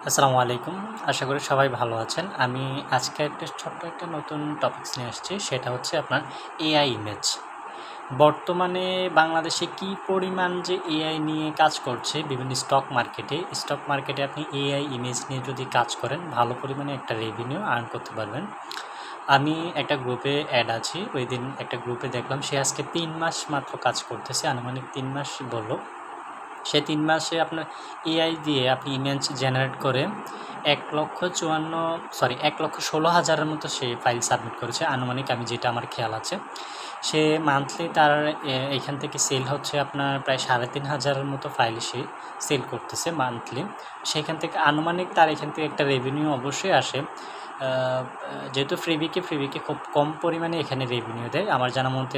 আসসালামু আলাইকুম। আশা করি সবাই ভালো আছেন। আমি আজকে ছোট্ট একটা নতুন টপিকস নিয়ে আসছি। সেটা হচ্ছে আপনার এআই ইমেজ। বর্তমানে বাংলাদেশে কি পরিমাণ যে এআই নিয়ে কাজ করছে বিভিন্ন স্টক মার্কেটে আপনি এআই ইমেজ নিয়ে যদি কাজ করেন, ভালো পরিমাণে একটা রেভিনিউ আর্ন করতে পারবেন। আমি একটা গ্রুপে অ্যাড আছি। ঐদিন একটা গ্রুপে দেখলাম সে আজকে ৩ মাস মাত্র কাজ করতেছে। আনুমানিক ৩ মাস বলল। সে ৩ মাসে আপনার এআই দিয়ে আপনি ইমেজ জেনারেট করে ১,১৬,০০০ মতো সে ফাইল সাবমিট করেছে আনুমানিক, আমি যেটা আমার খেয়াল আছে। সে মান্থলি তার এইখান থেকে সেল হচ্ছে আপনার প্রায় ৩,৫০০ মতো ফাইল সে সেল করতেছে মান্থলি। সেখান থেকে আনুমানিক তার এখান থেকে একটা রেভিনিউ অবশ্যই আসে। যেহেতু ফ্রিবিকে খুব কম পরিমাণে এখানে রেভিনিউ দেয়। আমার জানা মতে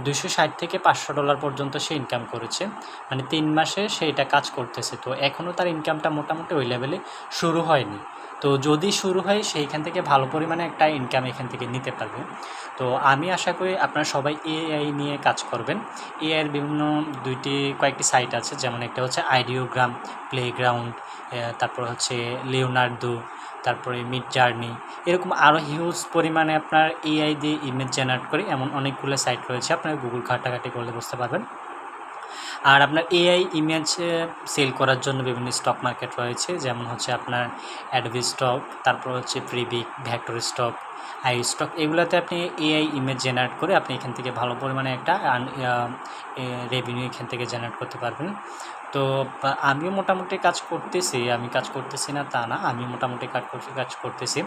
$২৬০ থেকে $৫০০ পর্যন্ত সে ইনকাম করেছে। মানে ৩ মাসে সে এটা কাজ করতেছে। তো এখনও তার ইনকামটা মোটামুটি ওই লেভেলে শুরু হয়নি। তো যদি শুরু হয় সেইখান থেকে ভালো পরিমাণে একটা ইনকাম এখান থেকে নিতে পারবে। তো আমি আশা করি আপনারা সবাই এআই নিয়ে কাজ করবেন। এআইয়ের বিভিন্ন কয়েকটি সাইট আছে, যেমন একটা হচ্ছে আইডিওগ্রাম, প্লেগ্রাউন্ড, তারপর হচ্ছে লিওনার্দো, তারপরে মিডজার্নি, এরকম আরও হিউজ পরিমাণে আপনার এআই দিয়ে ইমেজ জেনারেট করে এমন অনেকগুলো সাইট রয়েছে। আপনারা গুগল ঘাটাঘাটি করলে বুঝতে পারবেন। আর আপনার এআই ইমেজ সেল করার জন্য বিভিন্ন স্টক মার্কেট রয়েছে, যেমন হচ্ছে আপনার অ্যাডোবি স্টক, তারপর হচ্ছে প্রিবিক, ভেক্টর স্টক, আই স্টক। এগুলোতে আপনি এআই ইমেজ জেনারেট করে আপনি এখান থেকে ভালো পরিমাণে একটা রেভিনিউ এখান থেকে জেনারেট করতে পারবেন। তো আমিও মোটামুটি কাজ করতেছি, আমি কাজ করতেছি না তা না, আমি মোটামুটি কাজ করতেছি।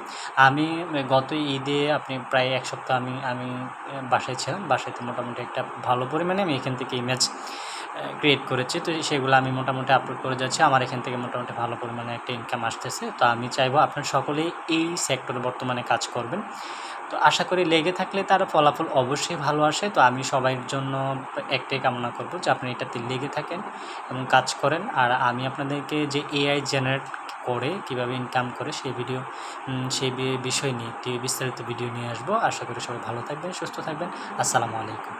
আমি গত ঈদে আপনি প্রায় ১ সপ্তাহ আমি বাসায় ছিলাম। বাসাতে মোটামুটি একটা ভালো পরিমাণে আমি এখান থেকে ইমেজ ক্রিয়েট করেছি। তো সেগুলো আমি মোটামুটি আপলোড করে যাচ্ছি। আমার এখান থেকে মোটামুটি ভালো পরিমাণে একটা ইনকাম আসতেছে। তো আমি চাইবো আপনারা সকলেই এই সেক্টরে বর্তমানে কাজ করবেন। তো আশা করি লেগে থাকলে তার ফলাফল অবশ্যই ভালো আসে। তো আমি সবার জন্য একটাই কামনা করব যে আপনি এটাতে লেগে থাকেন এবং কাজ করেন। আর আমি আপনাদেরকে যে এআই জেনারেট করে কীভাবে ইনকাম করে সেই বিষয় নিয়ে একটি বিস্তারিত ভিডিও নিয়ে আসবো। আশা করি সবাই ভালো থাকবেন, সুস্থ থাকবেন। আসসালামু আলাইকুম।